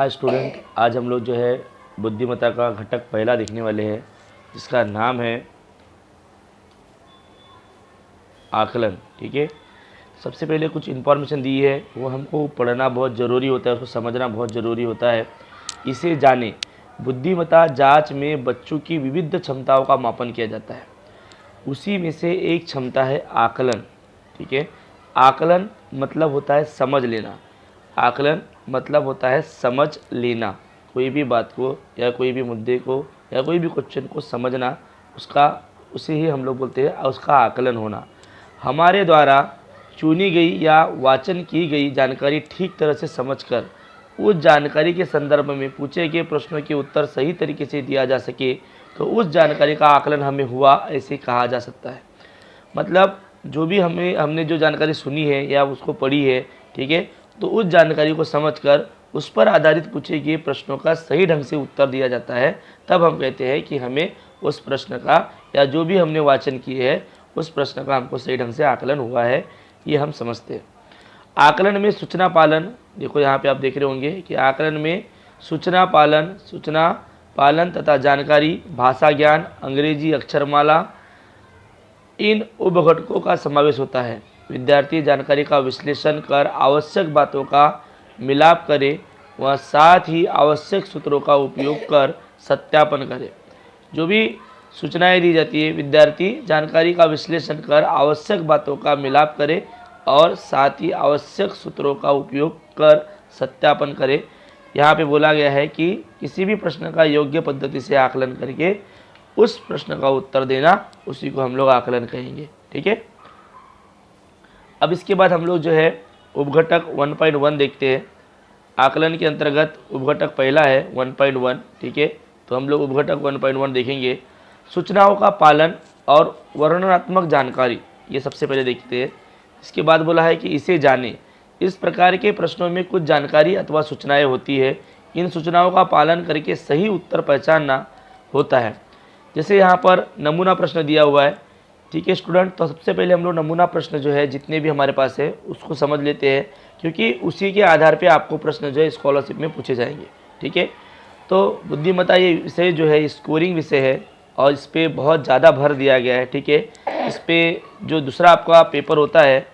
Hi student, आज हम लोग जो है बुद्धिमत्ता का घटक पहला देखने वाले हैं जिसका नाम है आकलन। ठीक है, सबसे पहले कुछ इन्फॉर्मेशन दी है, वो हमको पढ़ना बहुत ज़रूरी होता है, उसको समझना बहुत ज़रूरी होता है। इसे जाने, बुद्धिमत्ता जांच में बच्चों की विविध क्षमताओं का मापन किया जाता है। उसी में से एक क्षमता है आकलन। ठीक है, आकलन मतलब होता है समझ लेना। आकलन मतलब होता है समझ लेना, कोई भी बात को या कोई भी मुद्दे को या कोई भी क्वेश्चन को समझना, उसे ही हम लोग बोलते हैं उसका आकलन होना। हमारे द्वारा चुनी गई या वाचन की गई जानकारी ठीक तरह से समझकर उस जानकारी के संदर्भ में पूछे गए प्रश्नों के उत्तर सही तरीके से दिया जा सके तो उस जानकारी का आकलन हमें हुआ ऐसे कहा जा सकता है। मतलब जो भी हमने जो जानकारी सुनी है या उसको पढ़ी है, ठीक है, तो उस जानकारी को समझकर उस पर आधारित पूछे गए प्रश्नों का सही ढंग से उत्तर दिया जाता है, तब हम कहते हैं कि हमें उस प्रश्न का या जो भी हमने वाचन किए है उस प्रश्न का हमको सही ढंग से आकलन हुआ है, ये हम समझते हैं। आकलन में सूचना पालन, देखो यहाँ पे आप देख रहे होंगे कि आकलन में सूचना पालन तथा जानकारी, भाषा ज्ञान, अंग्रेजी अक्षरमाला, इन उपघटकों का समावेश होता है। विद्यार्थी जानकारी का विश्लेषण कर आवश्यक बातों का मिलाप करे व साथ ही आवश्यक सूत्रों का उपयोग कर सत्यापन करे। जो भी सूचनाएं दी जाती है, विद्यार्थी जानकारी का विश्लेषण कर आवश्यक बातों का मिलाप करे और साथ ही आवश्यक सूत्रों का उपयोग कर सत्यापन करे। यहाँ पे बोला गया है कि किसी भी प्रश्न का योग्य पद्धति से आकलन करके उस प्रश्न का उत्तर देना, उसी को हम लोग आकलन कहेंगे। ठीक है, अब इसके बाद हम लोग जो है उपघटक 1.1 देखते हैं। आकलन के अंतर्गत उपघटक पहला है 1.1। ठीक है, तो हम लोग उपघटक 1.1 देखेंगे। सूचनाओं का पालन और वर्णनात्मक जानकारी, ये सबसे पहले देखते हैं। इसके बाद बोला है कि इसे जाने, इस प्रकार के प्रश्नों में कुछ जानकारी अथवा सूचनाएं होती है, इन सूचनाओं का पालन करके सही उत्तर पहचानना होता है। जैसे यहाँ पर नमूना प्रश्न दिया हुआ है। ठीक है स्टूडेंट, तो सबसे पहले हम लोग नमूना प्रश्न जो है जितने भी हमारे पास है उसको समझ लेते हैं, क्योंकि उसी के आधार पे आपको प्रश्न जो है स्कॉलरशिप में पूछे जाएंगे। ठीक है, तो बुद्धिमत्ता ये विषय जो है स्कोरिंग विषय है और इस पर बहुत ज़्यादा भर दिया गया है। ठीक है, इस पर जो दूसरा आपका पेपर होता है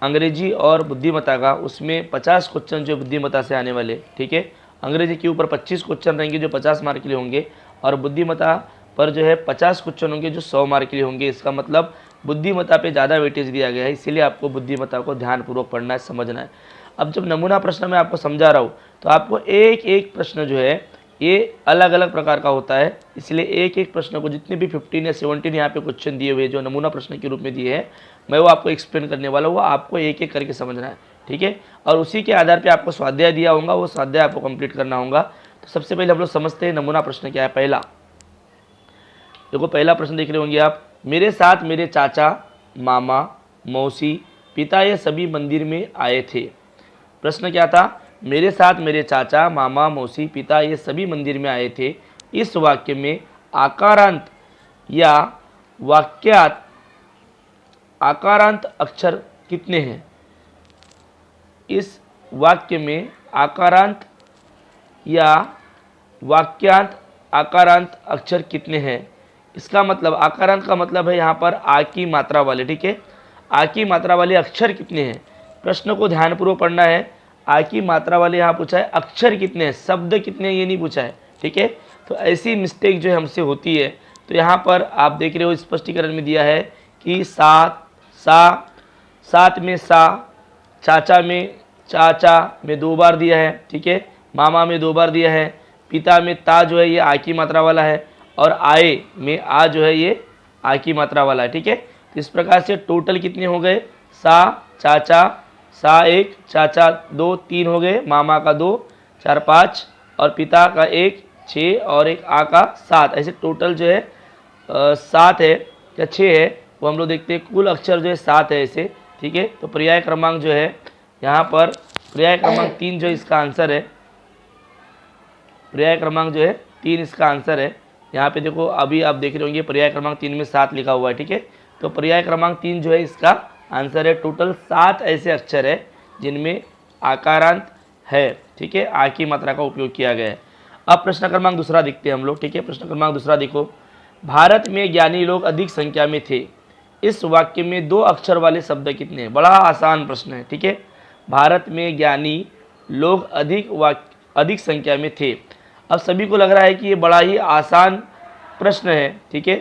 अंग्रेजी और बुद्धिमत्ता का, उसमें 50 क्वेश्चन जो बुद्धिमत्ता से आने वाले। ठीक है, अंग्रेजी के ऊपर 25 क्वेश्चन रहेंगे जो 50 मार्क के लिए होंगे और बुद्धिमत्ता पर जो है 50 क्वेश्चन होंगे जो 100 मार्क के लिए होंगे। इसका मतलब बुद्धिमत्ता पे ज़्यादा वेटेज दिया गया है, इसीलिए आपको बुद्धिमत्ता को ध्यानपूर्वक पढ़ना है, समझना है। अब जब नमूना प्रश्न मैं आपको समझा रहा हूँ तो आपको एक एक प्रश्न जो है ये अलग अलग प्रकार का होता है, इसलिए एक एक प्रश्न को जितने भी 15 या 17 यहाँ पे क्वेश्चन दिए हुए जो नमूना प्रश्न के रूप में दिए हैं, मैं वो आपको एक्सप्लेन करने वाला हूँ, आपको एक एक करके समझना है। ठीक है, और उसी के आधार पर आपको स्वाध्याय दिया होगा, वो स्वाध्याय आपको कंप्लीट करना होगा। तो सबसे पहले हम लोग समझते हैं नमूना प्रश्न क्या है। पहला देखो, पहला प्रश्न देख रहे होंगे आप, मेरे साथ मेरे चाचा, मामा, मौसी, पिता ये सभी मंदिर में आए थे। प्रश्न क्या था? मेरे साथ मेरे चाचा, मामा, मौसी, पिता ये सभी मंदिर में आए थे। इस वाक्य में आकारांत या वाक्यात आकारांत अक्षर कितने हैं? इस वाक्य में आकारांत या वाक्यांत आकारांत अक्षर कितने हैं? इसका मतलब आकारांत का मतलब है यहाँ पर आ की मात्रा वाले। ठीक है, आ की मात्रा वाले अक्षर कितने हैं? प्रश्न को ध्यानपूर्वक पढ़ना है। आ की मात्रा वाले यहाँ पूछा है, अक्षर कितने हैं, शब्द कितने हैं ये नहीं पूछा है। ठीक है, तो ऐसी मिस्टेक जो हमसे होती है, तो यहाँ पर आप देख रहे हो स्पष्टीकरण में दिया है कि सात में सा, चाचा में चाचा में 2 बार दिया है। ठीक है, मामा में 2 बार दिया है, पिता में ता जो है ये आ की मात्रा वाला है और आए में आ जो है ये आ की मात्रा वाला है। ठीक है, तो इस प्रकार से टोटल कितने हो गए? सा, चाचा, सा 1, चाचा 2, 3 हो गए, मामा का 2, 4, 5 और पिता का 1, 6 और एक आ का 7। ऐसे टोटल जो है 7 है या 6 है, वो हम लोग देखते हैं। कुल अक्षर जो है 7 है ऐसे। ठीक है, तो पर्याय क्रमांक जो है यहाँ पर पर्याय क्रमांक 3 जो इसका आंसर है, पर्याय क्रमांक जो है 3 इसका आंसर है। यहाँ पे देखो अभी आप देख रहे होंगे पर्याय क्रमांक 3 में 7 लिखा हुआ है। ठीक है, तो पर्याय क्रमांक 3 जो है इसका आंसर है। टोटल 7 ऐसे अक्षर है जिनमें आकारांत है। ठीक है, आ की मात्रा का उपयोग किया गया है। अब प्रश्न क्रमांक दूसरा देखते हैं हम लोग। ठीक है, प्रश्न क्रमांक दूसरा देखो, भारत में ज्ञानी लोग अधिक संख्या में थे, इस वाक्य में 2 अक्षर वाले शब्द कितने हैं? बड़ा आसान प्रश्न है। ठीक है, भारत में ज्ञानी लोग अधिक संख्या में थे। अब सभी को लग रहा है कि ये बड़ा ही आसान प्रश्न है। ठीक है,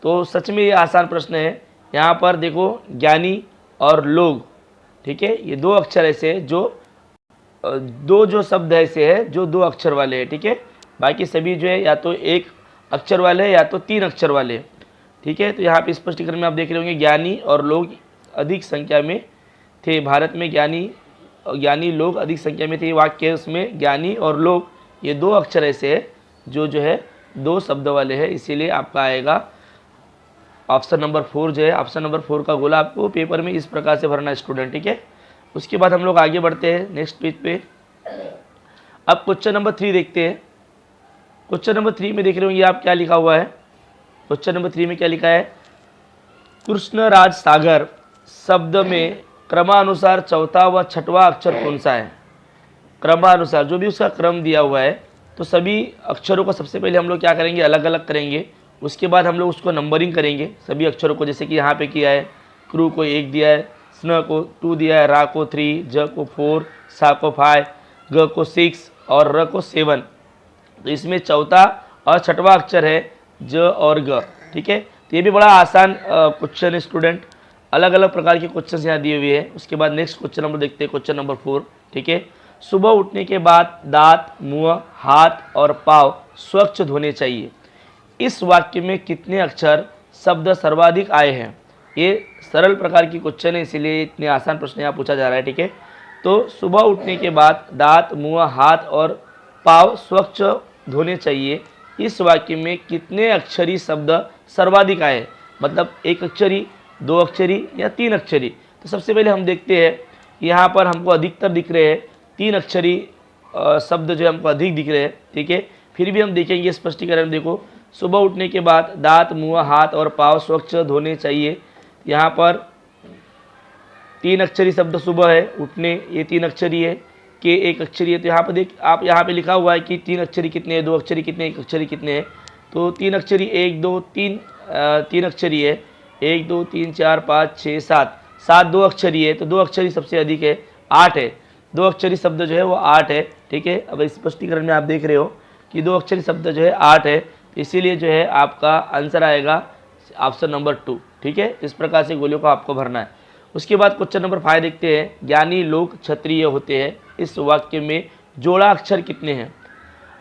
तो सच में ये आसान प्रश्न है। यहाँ पर देखो ज्ञानी और लोग, ठीक है, ये 2 अक्षर ऐसे हैं जो जो शब्द ऐसे हैं जो 2 अक्षर वाले हैं। ठीक है, बाकी सभी जो है या तो 1 अक्षर वाले हैं या तो 3 अक्षर वाले हैं। ठीक है, तो यहाँ पे स्पष्टीकरण में आप देख रहे होंगे ज्ञानी और लोग अधिक संख्या में थे। भारत में ज्ञानी लोग अधिक संख्या में थे, वाक्य है उसमें ज्ञानी और लोग ये 2 अक्षर ऐसे हैं जो है 2 शब्द वाले हैं, इसीलिए आपका आएगा ऑप्शन नंबर 4 जो है। ऑप्शन नंबर 4 का गोला आपको पेपर में इस प्रकार से भरना है स्टूडेंट। ठीक है, उसके बाद हम लोग आगे बढ़ते हैं नेक्स्ट पेज पे। अब क्वेश्चन नंबर 3 देखते हैं। क्वेश्चन नंबर 3 में देख रहे होंगे आप क्या लिखा हुआ है। क्वेश्चन नंबर 3 में क्या लिखा है? कृष्णराज सागर शब्द में क्रमानुसार चौथा व छठवां अक्षर कौन सा है? क्रमानुसार जो भी उसका क्रम दिया हुआ है, तो सभी अक्षरों को सबसे पहले हम लोग क्या करेंगे, अलग अलग करेंगे। उसके बाद हम लोग उसको नंबरिंग करेंगे सभी अक्षरों को, जैसे कि यहाँ पे किया है। क्रू को 1 दिया है, स्न को 2 दिया है, रा को 3, ज को 4, सा को 5, ग को 6 और र को 7। तो इसमें चौथा और छठवां अक्षर है ज और ग। ठीक है, तो ये भी बड़ा आसान क्वेश्चन है स्टूडेंट। अलग अलग प्रकार के क्वेश्चन यहाँ दिए हुए हैं। उसके बाद नेक्स्ट क्वेश्चन नंबर देखते हैं, क्वेश्चन नंबर 4। ठीक है, सुबह उठने के बाद दांत, मुंह, हाथ और पाँव स्वच्छ धोने चाहिए। इस वाक्य में कितने अक्षर शब्द सर्वाधिक आए हैं? ये सरल प्रकार की क्वेश्चन है, इसीलिए इतने आसान प्रश्न यहाँ पूछा जा रहा है। ठीक है, तो सुबह उठने के बाद दांत, मुंह, हाथ और पाँव स्वच्छ धोने चाहिए। इस वाक्य में कितने अक्षरी शब्द सर्वाधिक आए? मतलब 1 अक्षरी, 2 अक्षरी या 3 अक्षरी? तो सबसे पहले हम देखते हैं, यहाँ पर हमको अधिकतर दिख रहे हैं 3 अक्षरी शब्द जो हमको अधिक दिख रहे हैं। ठीक है, फिर भी हम देखेंगे स्पष्टीकरण। देखो, सुबह उठने के बाद दांत, मुंह, हाथ और पाँव स्वच्छ धोने चाहिए। यहाँ पर 3 अक्षरी शब्द सुबह है, उठने ये 3 अक्षरी है, के 1 अक्षरी है। तो यहाँ पर देख आप, यहाँ पे लिखा हुआ है कि 3 अक्षरी कितने हैं, 2 अक्षरी कितने, 1 अक्षरी कितने हैं। तो 3 अक्षरी 1 2 3 3 अक्षरी है, 1 2 3 4 5 6 7 7 2 अक्षरी है। तो 2 अक्षरी सबसे अधिक है, 8 है। 2 अक्षरी शब्द जो है वो 8 है। ठीक है, अब स्पष्टीकरण में आप देख रहे हो कि 2 अक्षरी शब्द जो है 8 है, तो इसीलिए जो है आपका आंसर आएगा ऑप्शन नंबर 2। ठीक है, इस प्रकार से गोलियों को आपको भरना है। उसके बाद क्वेश्चन नंबर 5 देखते हैं। ज्ञानी लोग क्षत्रिय होते हैं, इस वाक्य में जोड़ा अक्षर कितने हैं?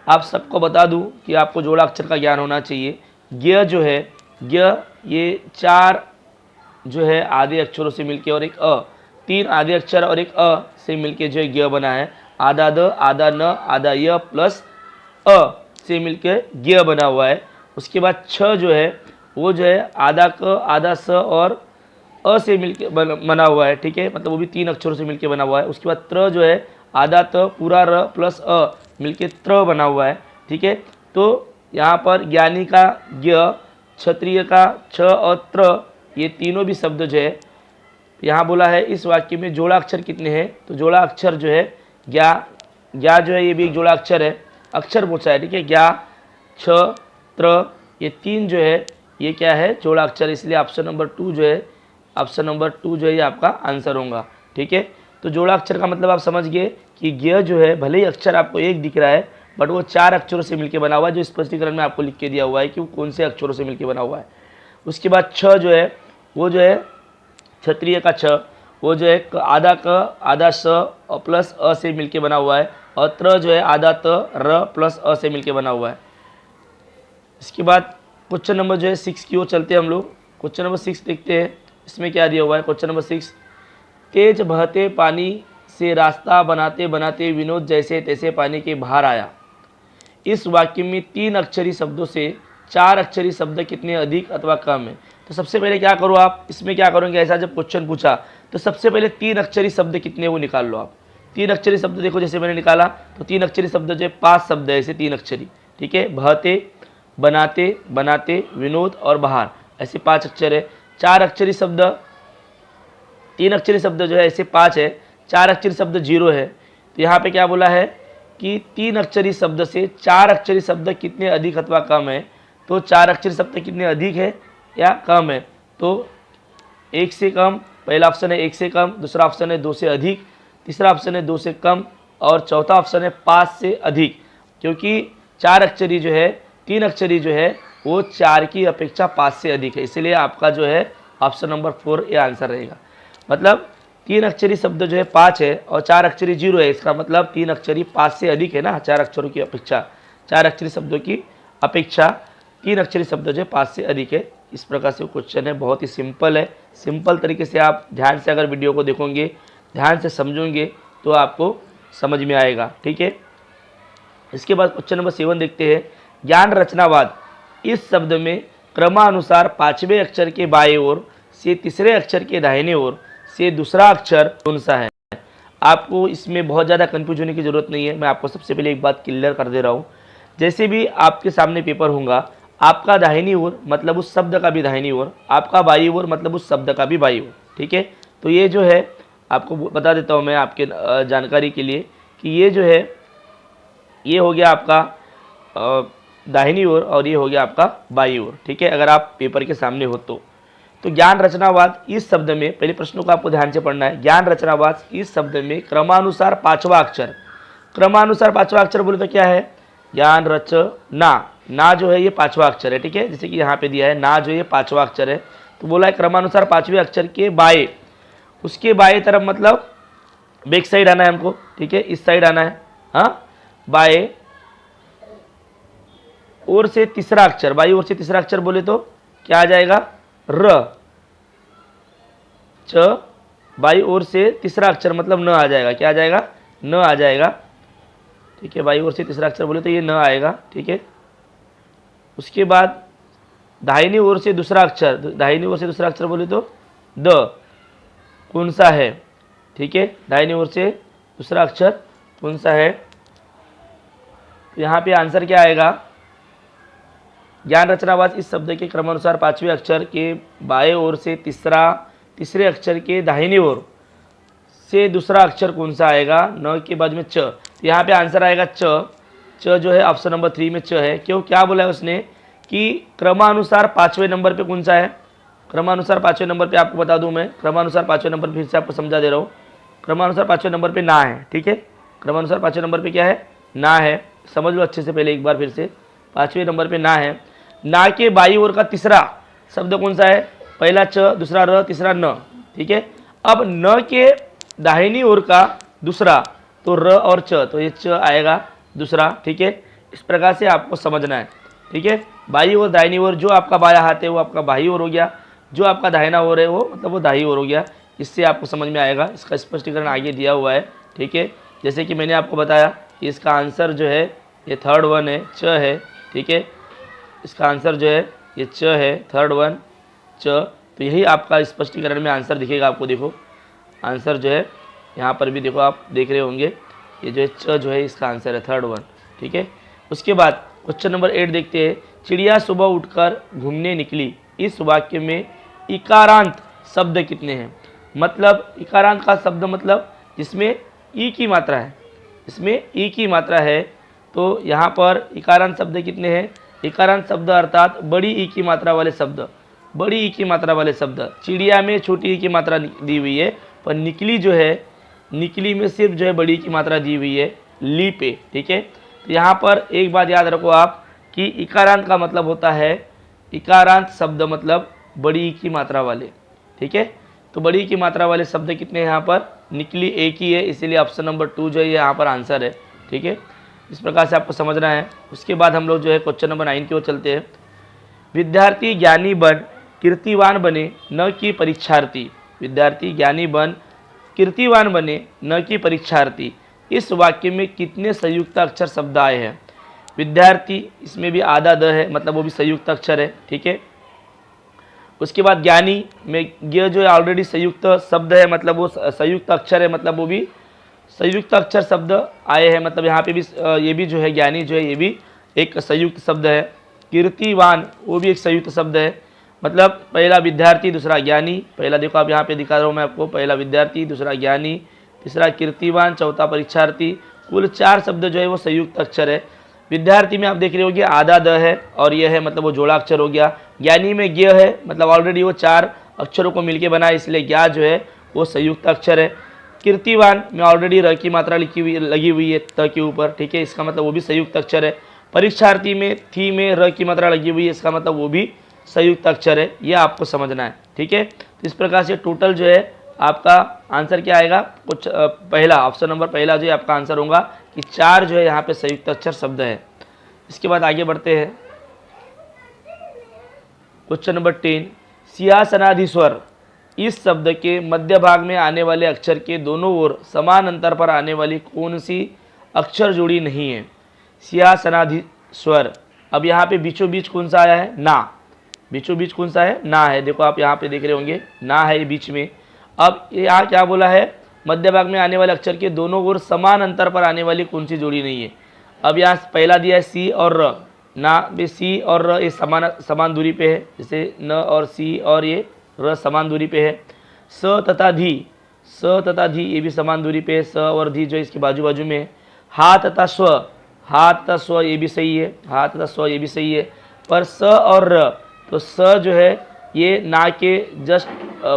आप सबको बता दूं कि आपको जोड़ा अक्षर का ज्ञान होना चाहिए। ज्ञ जो है, ज्ञ ये 4 जो है आधे अक्षरों से मिलके और एक अ, 3 आधे अक्षर और एक अ से मिलके जो है ज्ञ बना है। आधा द, आधा न, आधा य प्लस अ से मिलके ज्ञ बना हुआ है। उसके बाद छ जो है वो जो है आधा क, आधा स और अ से मिलके बना हुआ है। ठीक है, मतलब वो भी 3 अक्षरों से मिलके बना हुआ है। उसके बाद त्र जो है आधा त पूरा र प्लस अ मिलके त्र बना हुआ है। ठीक है, तो यहाँ पर ज्ञानी का ज्ञ, क्षत्रिय का छ और त्र, ये तीनों भी शब्द जो है यहाँ बोला है इस वाक्य में जोड़ा अक्षर कितने हैं? तो जोड़ा अक्षर जो है ज्ञा, ज्ञा जो है ये भी एक जोड़ा अक्षर है, अक्षर पूछा है। ठीक है, ज्ञा, छ, त्र, ये 3 जो है ये क्या है, जोड़ा अक्षर, इसलिए ऑप्शन नंबर 2 जो है, ऑप्शन नंबर 2 जो है ये आपका आंसर होगा। ठीक है, तो जोड़ा अक्षर का मतलब आप समझ गए कि ज्ञ जो है भले ही अक्षर आपको 1 दिख रहा है, बट वो 4 अक्षरों से मिलकर बना हुआ है, जो स्पष्टीकरण में आपको लिख के दिया हुआ है कि वो कौन से अक्षरों से मिलकर बना हुआ है। उसके बाद छ जो है वो जो है क्षत्रिय का छ, वो जो है आधा क, आधा स और प्लस अ से मिलके बना हुआ है। और त्र जो है आधा त, र प्लस अ से मिलके बना हुआ है। इसके बाद क्वेश्चन नंबर जो है 6 की ओर चलते हैं हम लोग। क्वेश्चन नंबर 6 देखते हैं, इसमें क्या दिया हुआ है। क्वेश्चन नंबर 6, तेज बहते पानी से रास्ता बनाते बनाते विनोद जैसे तैसे पानी के बाहर आया। इस वाक्य में 3 अक्षरी शब्दों से 4 अक्षरी शब्द कितने अधिक अथवा कम है? तो सबसे पहले क्या करो आप, इसमें क्या करोगे, ऐसा जब क्वेश्चन पूछा तो सबसे पहले 3 अक्षरी शब्द कितने वो निकाल लो आप। 3 अक्षरी शब्द देखो, जैसे मैंने निकाला तो 3 अक्षरी शब्द जो है 5 शब्द है ऐसे 3 अक्षरी। ठीक है, बहते, बनाते, बनाते, विनोद और बाहर, ऐसे 5 अक्षर है। 4 अक्षरी शब्द, 3 अक्षरी शब्द जो है ऐसे 5 है, 4 अक्षरी शब्द 0 है। तो यहाँ पे क्या बोला है कि 3 अक्षरी शब्द से 4 अक्षरी शब्द कितने अधिक अथवा कम है। तो 4 अक्षरी शब्द कितने अधिक है या कम है, तो 1 से कम, पहला ऑप्शन है 1 से कम, दूसरा ऑप्शन है 2 से अधिक, तीसरा ऑप्शन है 2 से कम और चौथा ऑप्शन है 5 से अधिक। क्योंकि 4 अक्षरी जो है, 3 अक्षरी जो है वो 4 की अपेक्षा 5 से अधिक है, इसलिए आपका जो है ऑप्शन नंबर 4 ये आंसर रहेगा। मतलब 3 अक्षरी शब्द जो है 5 है और 4 अक्षरी 0 है, इसका मतलब 3 अक्षरी 5 से अधिक है ना, 4 अक्षरों की अपेक्षा, 4 अक्षरी शब्दों की अपेक्षा 3 अक्षरी शब्द जो है 5 से अधिक है। इस प्रकार से क्वेश्चन है, बहुत ही सिंपल है। सिंपल तरीके से आप ध्यान से अगर वीडियो को देखोगे, ध्यान से समझोगे तो आपको समझ में आएगा। ठीक है, इसके बाद क्वेश्चन नंबर 7 देखते हैं। ज्ञान रचनावाद, इस शब्द में क्रमानुसार 5वें अक्षर के बाएं ओर से तीसरे अक्षर के दाहिने ओर से दूसरा अक्षर कौन सा है। आपको इसमें बहुत ज़्यादा कंफ्यूज होने की ज़रूरत नहीं है। मैं आपको सबसे पहले एक बात क्लियर कर दे रहा हूँ। जैसे भी आपके सामने पेपर होगा, आपका दाहिनी ओर मतलब उस शब्द का भी दाहिनी ओर, आपका बाई ओर मतलब उस शब्द का भी बाई ओर। ठीक है, तो ये जो है आपको बता देता हूँ मैं आपके जानकारी के लिए कि ये जो है ये हो गया आपका दाहिनी ओर और ये हो गया आपका बाई ओर। ठीक है, अगर आप पेपर के सामने हो तो ज्ञान रचनावाद इस शब्द में, पहले प्रश्नों को आपको ध्यान से पढ़ना है। ज्ञान रचनावाद इस शब्द में क्रमानुसार 5वां अक्षर, क्रमानुसार 5वां अक्षर बोले तो क्या है, ज्ञान रचना, ना जो है ये 5वां अक्षर है। ठीक है, जैसे कि यहाँ पे दिया है ना जो ये 5वां अक्षर है, तो बोला है क्रमानुसार 5वें अक्षर के बाएं, उसके बाएं तरफ मतलब बैक साइड आना है हमको। ठीक है, इस साइड आना है, हाँ, बाएं ओर से तीसरा अक्षर, बाई ओर से तीसरा अक्षर बोले तो क्या आ जाएगा, र, च, बाई ओर से तीसरा अक्षर मतलब न आ जाएगा, क्या आ जाएगा, न आ जाएगा। ठीक है, बाई ओर से तीसरा अक्षर बोले तो ये न आएगा। ठीक है, उसके बाद दाहिनी ओर से दूसरा अक्षर, दाहिनी ओर से दूसरा अक्षर बोले तो द, कौन सा है। ठीक है, दाहिनी ओर से दूसरा अक्षर कौन सा है, तो यहाँ पे आंसर क्या आएगा, ज्ञान रचनावाद इस शब्द के क्रमानुसार 5वें अक्षर के बाएं ओर से तीसरे अक्षर के दाहिनी ओर से दूसरा अक्षर कौन सा आएगा, न के बाद में च, तो यहाँ पे आंसर आएगा च जो है ऑप्शन नंबर 3 में च है। क्यों, क्या बोला है उसने कि क्रमानुसार 5वें नंबर पे कौन सा है, क्रमानुसार 5वें नंबर पे आपको बता दूं मैं, क्रमानुसार 5वें नंबर फिर से आपको समझा दे रहा हूँ, क्रमानुसार 5वें नंबर पे ना है। ठीक है, क्रमानुसार 5वें नंबर पे क्या है, ना है, समझ लो अच्छे से पहले एक बार फिर से, 5वें नंबर पे ना है। ना के बाई ओर का तीसरा शब्द कौन सा है, पहला च, दूसरा र, तीसरा न। ठीक है, अब न के दाहिनी ओर का दूसरा तो र और च, तो ये च आएगा दूसरा। ठीक है, इस प्रकार से आपको समझना है। ठीक है, बाई ओर दाहिनी ओर, जो आपका बाया हाथ है वो आपका बाई ओर हो गया, जो आपका दाहिना ओर है वो मतलब वो दाई ओर हो गया। इससे आपको समझ में आएगा, इसका स्पष्टीकरण आगे दिया हुआ है। ठीक है, जैसे कि मैंने आपको बताया कि इसका आंसर जो है ये थर्ड वन है, च है। ठीक है, इसका आंसर जो है ये च है, थर्ड वन च। तो यही आपका स्पष्टीकरण में आंसर दिखेगा आपको। देखो आंसर जो है यहाँ पर भी देखो, आप देख रहे होंगे, ये जो है च जो है इसका आंसर है थर्ड वन। ठीक है, उसके बाद क्वेश्चन नंबर 8 देखते हैं। चिड़िया सुबह उठकर घूमने निकली, इस वाक्य में इकारांत शब्द कितने हैं। मतलब इकारांत का शब्द मतलब जिसमें ई की मात्रा है, इसमें ई की मात्रा है, तो यहाँ पर इकारांत शब्द कितने हैं। इकारांत शब्द अर्थात बड़ी ई की मात्रा वाले शब्द, बड़ी ई की मात्रा वाले शब्द। चिड़िया में छोटी ई की मात्रा दी हुई है, पर निकली जो है, निकली में सिर्फ जो है बड़ी की मात्रा दी हुई है, ली पे। ठीक है, तो यहाँ पर एक बात याद रखो आप कि इकारांत का मतलब होता है, इकारांत शब्द मतलब बड़ी ई की मात्रा वाले। ठीक है, तो बड़ी की मात्रा वाले शब्द कितने हैं यहाँ पर, निकली एक ही है, इसीलिए ऑप्शन नंबर 2 जो है यहाँ पर आंसर है। ठीक है, इस प्रकार से आपको समझना है। उसके बाद हम लोग जो है क्वेश्चन नंबर 9 की ओर चलते हैं। विद्यार्थी ज्ञानी बन कीर्तिवान बने, न कि परीक्षार्थी। विद्यार्थी ज्ञानी बन कीर्तिवान बने, न कि परीक्षार्थी। इस वाक्य में कितने संयुक्त अक्षर शब्द आए हैं। विद्यार्थी, इसमें भी आधा द है, मतलब वो भी संयुक्त अक्षर है। ठीक है, उसके बाद ज्ञानी में ग जो है ऑलरेडी संयुक्त शब्द है, मतलब वो संयुक्त अक्षर है, मतलब वो भी संयुक्त अक्षर शब्द आए हैं। मतलब यहाँ पे भी ये भी जो है ज्ञानी जो है ये भी एक संयुक्त शब्द है। कीर्तिवान वो भी एक संयुक्त शब्द है, मतलब पहला विद्यार्थी दूसरा ज्ञानी। पहला देखो आप यहाँ पे दिखा रहा हूँ मैं आपको, पहला विद्यार्थी दूसरा ज्ञानी तीसरा कीर्तिवान चौथा परीक्षार्थी कुल 4 शब्द जो है वो संयुक्त अक्षर है। विद्यार्थी में आप देख रहे होगे आधा द है और यह है मतलब वो जोड़ा अक्षर हो गया। ज्ञानी में ज्ञ है मतलब ऑलरेडी वो 4 अक्षरों को मिलके बना है, इसलिए ज्ञा जो है वो संयुक्त अक्षर है। कीर्तिवान में ऑलरेडी र की मात्रा लगी हुई है त के ऊपर, ठीक है, इसका मतलब वो भी संयुक्त अक्षर है। परीक्षार्थी में थी में र की मात्रा लगी हुई है, इसका मतलब वो भी संयुक्त अक्षर है। ये आपको समझना है, ठीक है। तो इस प्रकार से टोटल जो है आपका आंसर क्या आएगा, कुछ पहला ऑप्शन नंबर पहला जो है आपका आंसर होगा कि 4 जो है यहाँ पे संयुक्त अक्षर शब्द है। इसके बाद आगे बढ़ते हैं क्वेश्चन नंबर 10। सिंहासनाधीश्वर इस शब्द के मध्य भाग में आने वाले अक्षर के दोनों ओर समान अंतर पर आने वाली कौन सी अक्षर जोड़ी नहीं है। सिंहासनाधीश्वर, अब यहाँ पे बीचों बीच कौन सा आया है, ना, बीचों बीच कौन सा है, ना है। देखो आप यहाँ पे देख रहे होंगे ना है ये बीच में। अब यहाँ क्या बोला है, मध्य भाग में आने वाले अक्षर के दोनों ओर समान अंतर पर आने वाली कौन सी जोड़ी नहीं है। अब यहाँ पहला दिया है सी और र, ना भी सी और र ये समान दूरी पे है, जैसे न और सी और ये र समान दूरी पे है। स तथा धी ये भी समान दूरी पे है, स और धी जो इसके बाजू बाजू में है। हा तथा स्व ये भी सही है, हा तथा स्व ये भी सही है। पर स और र, तो स जो है ये ना के जस्ट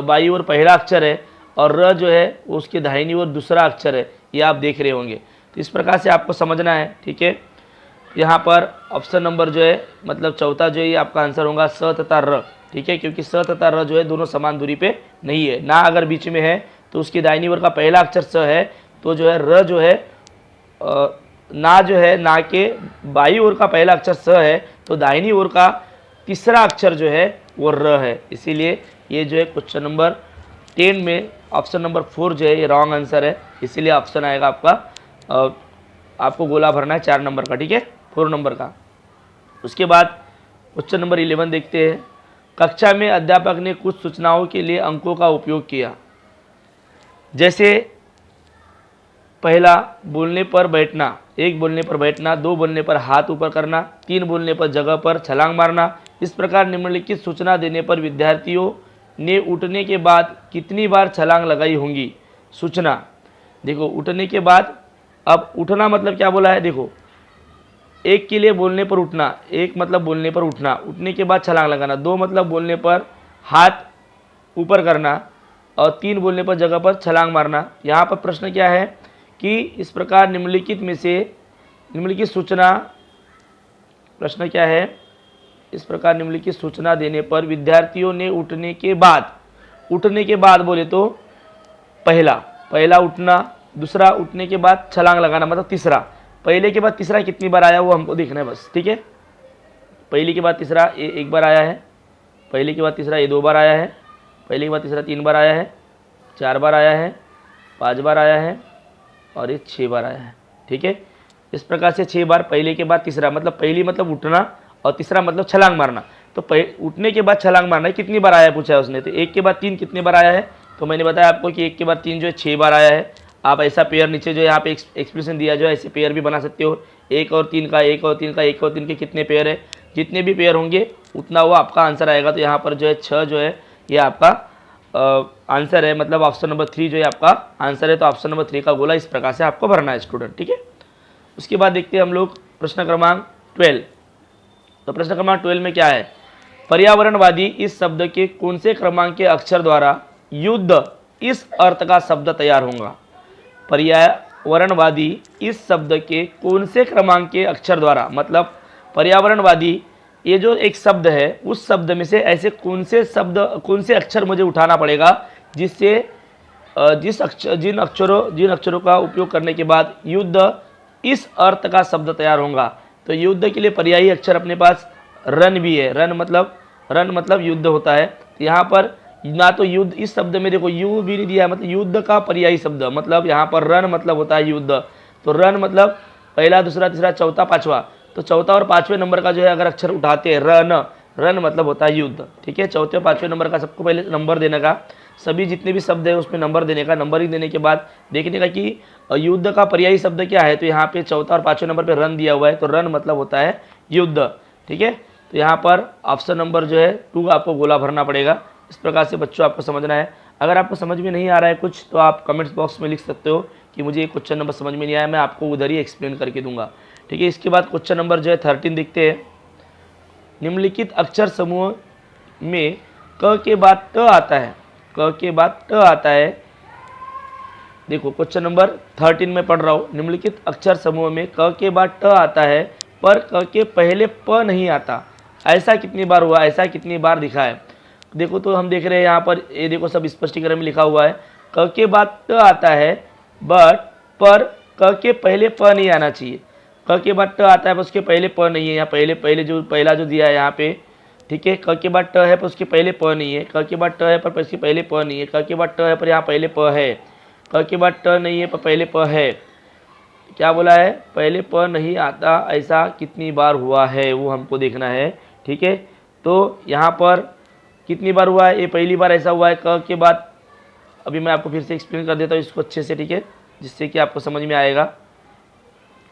बाई ओर पहला अक्षर है और र जो है उसके दाहिनी ओर दूसरा अक्षर है, ये आप देख रहे होंगे। तो इस प्रकार से आपको समझना है, ठीक है। यहाँ पर ऑप्शन नंबर जो है मतलब चौथा जो है ये आपका आंसर होगा स तथा र, ठीक है, क्योंकि स तथा र जो है दोनों समान दूरी पे नहीं है। ना अगर बीच में है तो उसकी दाहिनी ओर का पहला अक्षर स है, तो जो है र जो है ना जो है ना के बाई ओर का पहला अक्षर स है, तो दाहिनी ओर का तीसरा अक्षर जो है वो र है। इसीलिए ये जो है क्वेश्चन नंबर 10 में ऑप्शन नंबर 4 जो है ये रॉन्ग आंसर है। इसीलिए ऑप्शन आएगा आपका आपको गोला भरना है 4 नंबर का, ठीक है, 4 नंबर का। उसके बाद क्वेश्चन नंबर 11 देखते हैं। कक्षा में अध्यापक ने कुछ सूचनाओं के लिए अंकों का उपयोग किया, जैसे पहला बोलने पर बैठना, 1 बोलने पर बैठना, 2 बोलने पर हाथ ऊपर करना, 3 बोलने पर जगह पर छलांग मारना। इस प्रकार निम्नलिखित सूचना देने पर विद्यार्थियों ने उठने के बाद कितनी बार छलांग लगाई होंगी। सूचना देखो उठने के बाद, अब उठना मतलब क्या बोला है, देखो 1 के लिए बोलने पर उठना, 1 मतलब बोलने पर उठना, उठने के बाद छलांग लगाना, 2 मतलब बोलने पर हाथ ऊपर करना और 3 बोलने पर जगह पर छलांग मारना। यहाँ पर प्रश्न क्या है कि इस प्रकार निम्नलिखित में से निम्नलिखित सूचना, प्रश्न क्या है, इस प्रकार निम्नलिखित सूचना देने पर विद्यार्थियों ने उठने के बाद बोले तो पहला उठना, दूसरा उठने के बाद छलांग लगाना, मतलब तीसरा, पहले के बाद तीसरा कितनी बार आया वो हमको देखना है बस, ठीक है। पहले के बाद तीसरा ये 1 बार आया है, पहले के बाद तीसरा ये 2 बार आया है, पहले के बाद तीसरा 3 बार आया है, 4 बार आया है, 5 बार आया है और ये 6 बार आया है, ठीक है। इस प्रकार से 6 बार पहले के बाद तीसरा, मतलब पहली मतलब उठना और तीसरा मतलब छलांग मारना। तो उठने के बाद छलांग मारना कितनी बार आया पूछा है उसने, तो 1 के बाद 3 कितने बार आया है, तो मैंने बताया आपको कि 1 के बाद 3 जो है 6 बार आया है। आप ऐसा पेयर नीचे जो यहाँ पे एक्सप्रेशन दिया जो है ऐसे पेयर भी बना सकते हो, 1 और 3 का, 1 और 3 का, 1 और 3 के कितने पेयर है, जितने भी पेयर होंगे उतना वो आपका आंसर आएगा। तो यहाँ पर जो है 6 जो है ये आपका आंसर है, मतलब ऑप्शन नंबर 3 जो है आपका आंसर है। तो ऑप्शन नंबर 3 का गोला इस प्रकार से आपको भरना है स्टूडेंट, ठीक है। उसके बाद देखते हैं हम लोग प्रश्न क्रमांक 12। तो प्रश्न क्रमांक 12 में क्या है, पर्यावरणवादी इस शब्द के कौन से क्रमांक के अक्षर द्वारा युद्ध इस अर्थ का शब्द तैयार होगा। पर्यावरणवादी इस शब्द के कौन से क्रमांक के अक्षर द्वारा, मतलब पर्यावरणवादी ये जो एक शब्द है उस शब्द में से ऐसे कौन से अक्षर मुझे उठाना पड़ेगा जिससे जिन अक्षरों का उपयोग करने के बाद युद्ध इस अर्थ का शब्द तैयार होगा। तो युद्ध के लिए पर्यायी अक्षर अपने पास रन भी है, रन मतलब युद्ध होता है। तो यहाँ पर ना तो युद्ध इस शब्द में देखो यू भी नहीं दिया, मतलब युद्ध का पर्यायी शब्द, मतलब यहाँ पर रन मतलब होता है युद्ध। तो रन मतलब पहला, दूसरा, तीसरा, चौथा, पांचवा, तो चौथा और 5वें नंबर का जो है अगर अक्षर उठाते हैं रन मतलब होता है युद्ध, ठीक है। चौथे और 5वें नंबर का सबको पहले नंबर देने का, सभी जितने भी शब्द है उसमें नंबर देने का, नंबरिंग देने के बाद देखने का कि युद्ध का पर्यायी शब्द क्या है। तो यहाँ पे चौथा और 5वें नंबर पे रन दिया हुआ है, तो रन मतलब होता है युद्ध, ठीक है। तो यहाँ पर ऑप्शन नंबर जो है 2 आपको गोला भरना पड़ेगा। इस प्रकार से बच्चों आपको समझना है। अगर आपको समझ में नहीं आ रहा है कुछ तो आप कमेंट्स बॉक्स में लिख सकते हो कि मुझे ये क्वेश्चन नंबर समझ में नहीं आया, मैं आपको उधर ही एक्सप्लेन करके दूंगा। ठीक है, इसके बाद क्वेश्चन नंबर जो है 13 देखते हैं। निम्नलिखित अक्षर समूह में क के बाद ट आता है, क के बाद ट आता है। देखो क्वेश्चन नंबर 13 में पढ़ रहा हूँ। निम्नलिखित अक्षर समूह में क के बाद ट आता है पर क के पहले प नहीं आता। ऐसा कितनी बार हुआ, ऐसा कितनी बार दिखा है? देखो तो हम देख रहे हैं यहाँ पर, ये देखो सब स्पष्टीकरण में लिखा हुआ है। क के बाद ट आता है बट पर क के पहले प नहीं आना चाहिए। क के बाद ट आता है पर उसके पहले प नहीं है। यहाँ पहले जो पहला जो दिया है यहाँ पे, ठीक है, क के बाद ट है पर उसके पहले प नहीं है। क के बाद ट है पर उसके पहले प नहीं है। क के बाद ट है पर यहाँ पहले प है। क के बाद ट नहीं है पर पहले प है। क्या बोला है? पहले प नहीं आता। ऐसा कितनी बार हुआ है वो हमको देखना है। ठीक है, तो यहाँ पर कितनी बार हुआ है? ये पहली बार ऐसा हुआ है क के बाद। अभी मैं आपको फिर से एक्सप्लेन कर देता हूँ इसको अच्छे से, ठीक है, जिससे कि आपको समझ में आएगा।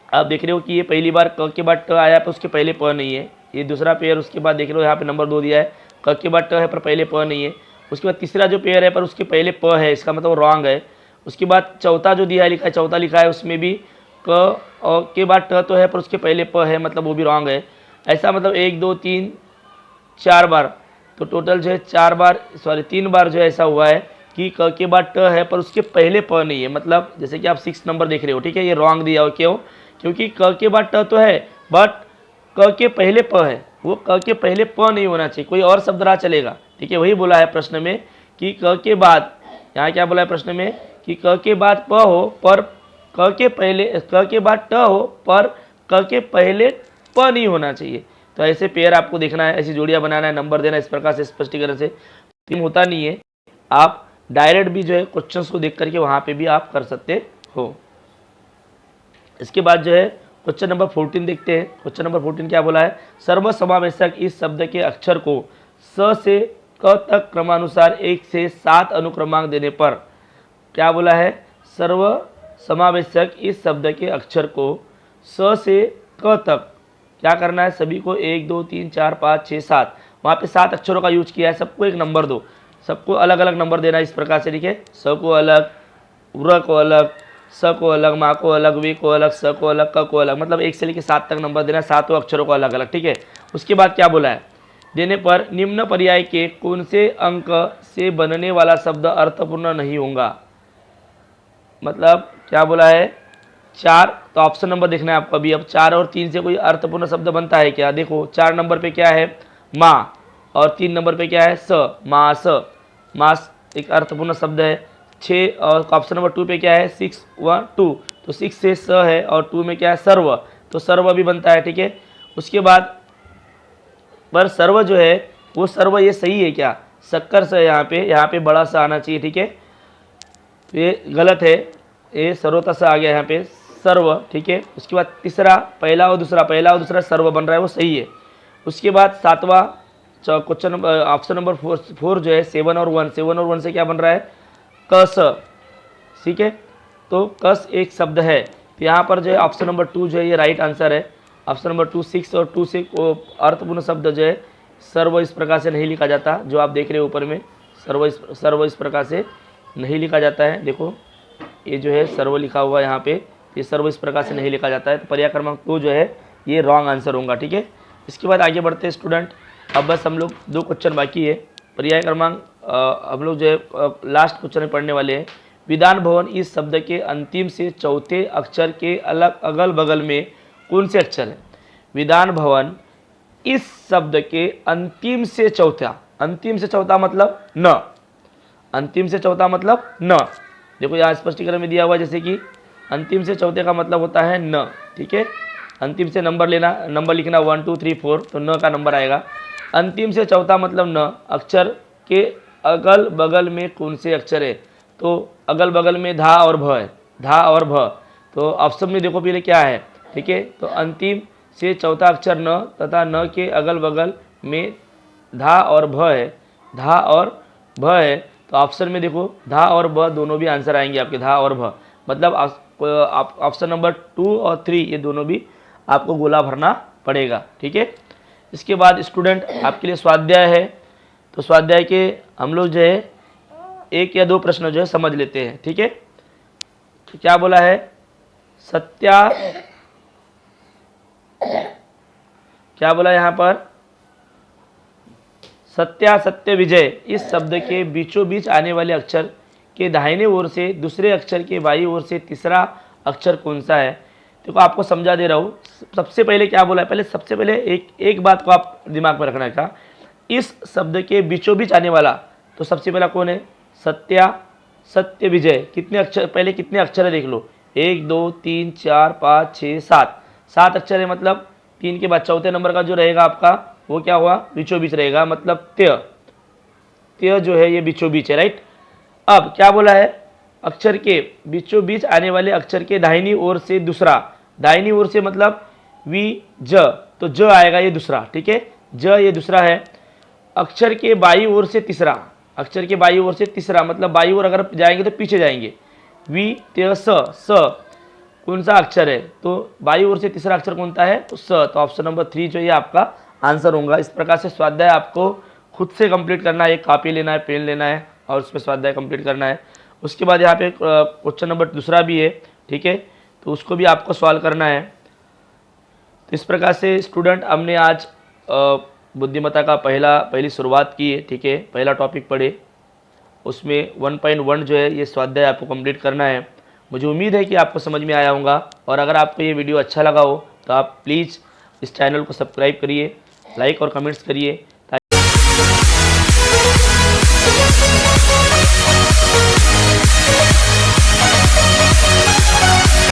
आप देख रहे हो कि ये पहली बार क के बाद ट आया पर उसके पहले प नहीं है। ये दूसरा पेयर, उसके बाद देख रहे हो यहाँ पे नंबर 2 दिया है, क के बाद ट है पर पहले प नहीं है। उसके बाद तीसरा जो पेयर है पर उसके पहले प है, इसका मतलब रॉन्ग है। उसके बाद चौथा जो दिया है लिखा है, चौथा लिखा है, उसमें भी क और के बाद ट तो है पर उसके पहले प है, मतलब वो भी रॉन्ग है। ऐसा मतलब 1 2 3 4 बार, तो टोटल जो है 4 बार, सॉरी 3 बार जो है ऐसा हुआ है कि क के बाद ट है पर उसके पहले प नहीं है। मतलब जैसे कि आप 6 नंबर देख रहे हो, ठीक है, ये रॉन्ग दिया हो। क्यों? क्योंकि क के बाद ट तो है बट क के पहले प है, वो क के पहले प नहीं होना चाहिए, कोई और शब्द रहा चलेगा। ठीक है, वही बोला है प्रश्न में कि क के बाद, यहाँ क्या बोला है प्रश्न में कि क के बाद प हो पर क के बाद ट हो पर क के पहले प नहीं होना चाहिए। तो ऐसे पेयर आपको देखना है, ऐसी जोड़ियाँ बनाना है, नंबर देना है इस प्रकार से स्पष्टीकरण से। टीम होता नहीं है, आप डायरेक्ट भी जो है क्वेश्चंस को देख करके वहाँ पे भी आप कर सकते हो। इसके बाद जो है क्वेश्चन नंबर 14 देखते हैं। क्वेश्चन नंबर 14 क्या बोला है? सर्वसमावेशक इस शब्द के अक्षर को स से क तक क्रमानुसार 1 से 7 अनुक्रमांक देने पर, क्या बोला है? सर्व समावेशक इस शब्द के अक्षर को स से क तक क्या करना है? सभी को 1 2 3 4 5 6 7, वहाँ पे 7 अक्षरों का यूज किया है। सबको एक नंबर दो, सबको अलग अलग नंबर देना है इस प्रकार से। ठीक है, स को अलग, र को अलग, स को अलग, मा को अलग, वे को अलग, स को अलग, क को अलग, मतलब 1 से लेकर 7 तक नंबर देना है, 7 अक्षरों को अलग अलग। ठीक है, उसके बाद क्या बोला है? देने पर निम्न पर्याय के कौन से अंक से बनने वाला शब्द अर्थपूर्ण नहीं होगा? मतलब क्या बोला है? 4, तो ऑप्शन नंबर देखना है आपको। अभी अब 4 और 3 से कोई अर्थपूर्ण शब्द बनता है क्या? देखो 4 नंबर पे क्या है? माँ, और 3 नंबर पे क्या है? स, मास। मास एक अर्थपूर्ण शब्द है। 6 और ऑप्शन नंबर 2 पे क्या है? 6 1 2, तो 6 से स है और 2 में क्या है? सर्व, तो सर्व भी बनता है। ठीक है, उसके बाद पर सर्व जो है वो सर्व ये सही है क्या? शक्कर से यहाँ पे बड़ा सा आना चाहिए। ठीक है, तो ये गलत है, ये सर्वता से आ गया यहाँ पे सर्व। ठीक है, उसके बाद तीसरा पहला और दूसरा सर्व बन रहा है, वो सही है। उसके बाद 7वां क्वेश्चन नंबर ऑप्शन नंबर 4 जो है 7 और 1 से क्या बन रहा है? कस। ठीक है, तो कस एक शब्द है, तो यहाँ पर जो है ऑप्शन नंबर 2 जो है ये राइट आंसर है। ऑप्शन नंबर 2 6 और 2 से अर्थपूर्ण शब्द जो है सर्व इस प्रकार से नहीं लिखा जाता। जो आप देख रहे हो ऊपर में सर्व इस प्रकार से नहीं लिखा जाता है। देखो ये जो है सर्व लिखा हुआ है यहाँ पे, ये सर्व इस प्रकार से नहीं लिखा जाता है। तो पर्याय क्रमांक 2 जो है ये रॉन्ग आंसर होगा। ठीक है, इसके बाद आगे बढ़ते हैं स्टूडेंट। अब बस हम लोग 2 क्वेश्चन बाकी है। पर्याय क्रमांक हम लोग जो है लास्ट क्वेश्चन में पढ़ने वाले हैं। विधान भवन इस शब्द के अंतिम से चौथे अक्षर के अलग अगल बगल में कौन से अक्षर है? विधान भवन इस शब्द के अंतिम से चौथा मतलब न, अंतिम से चौथा मतलब न। देखो यहाँ स्पष्टीकरण में दिया हुआ है, जैसे कि अंतिम से चौथे का मतलब होता है न। ठीक है, अंतिम से नंबर लिखना 1 2 3 4, तो न का नंबर आएगा। अंतिम से चौथा मतलब न, अक्षर के अगल बगल में कौन से अक्षर है? तो अगल बगल में धा और भ है, धा और भ। तो ऑप्शन में देखो पहले क्या है। ठीक है, तो अंतिम से चौथा अक्षर न तथा न के अगल बगल में धा और भ है, धा और भ है। तो ऑप्शन में देखो धा और भ दोनों भी आंसर आएंगे आपके, धा और भ। मतलब ऑप्शन नंबर 2 और 3 ये दोनों भी आपको गोला भरना पड़ेगा। ठीक है, इसके बाद स्टूडेंट आपके लिए स्वाध्याय है। तो स्वाध्याय के हम लोग जो है 1 या 2 प्रश्न जो है समझ लेते हैं। ठीक है, तो क्या बोला है, सत्या, क्या बोला यहाँ पर, सत्या सत्य विजय। इस शब्द के बीचों बीच आने वाले अक्षर के दाहिने ओर से दूसरे अक्षर के बाईं ओर से तीसरा अक्षर कौन सा है। देखो आपको समझा दे रहा हूँ। सबसे पहले क्या बोला है, पहले सबसे पहले एक बात को आप दिमाग में रखना था, इस शब्द के बीचों बीच आने वाला, तो सबसे पहला कौन है, सत्या सत्य विजय। कितने अक्षर, पहले कितने अक्षर है देख लो, 1 2 3 4 5 6 7, 7 अक्षर है, मतलब 3 के बाद चौथे नंबर का जो रहेगा आपका वो क्या हुआ, बीचों बीच रहेगा, मतलब त्य, त्य जो है ये बीचों बीच है, राइट। अब क्या बोला है, अक्षर के बीचों बीच आने वाले अक्षर के दाहिनी ओर से दूसरा, दाहिनी ओर से मतलब वी ज, तो ज आएगा ये दूसरा, ठीक है, ज ये दूसरा है। अक्षर के बाई ओर से तीसरा, अक्षर के बाई ओर से तीसरा मतलब बाई ओर अगर जाएंगे तो पीछे जाएंगे, वी त्य स कौन सा अक्षर है, तो बाई ओर से तीसरा अक्षर कौन सा है, तो स, तो ऑप्शन नंबर 3 जो ये आपका आंसर होगा। इस प्रकार से स्वाध्याय आपको खुद से कंप्लीट करना है, एक कॉपी लेना है, पेन लेना है और उस पर स्वाध्याय कंप्लीट करना है। उसके बाद यहाँ पे क्वेश्चन नंबर दूसरा भी है, ठीक है, तो उसको भी आपको सॉल्व करना है। तो इस प्रकार से स्टूडेंट हमने आज बुद्धिमत्ता का पहली शुरुआत की है, ठीक है, पहला टॉपिक पढ़े, उसमें 1.1 जो है ये स्वाध्याय आपको कंप्लीट करना है। मुझे उम्मीद है कि आपको समझ में आया होगा, और अगर आपको ये वीडियो अच्छा लगा हो तो आप प्लीज़ इस चैनल को सब्सक्राइब करिए, लाइक और कमेंट्स करिए।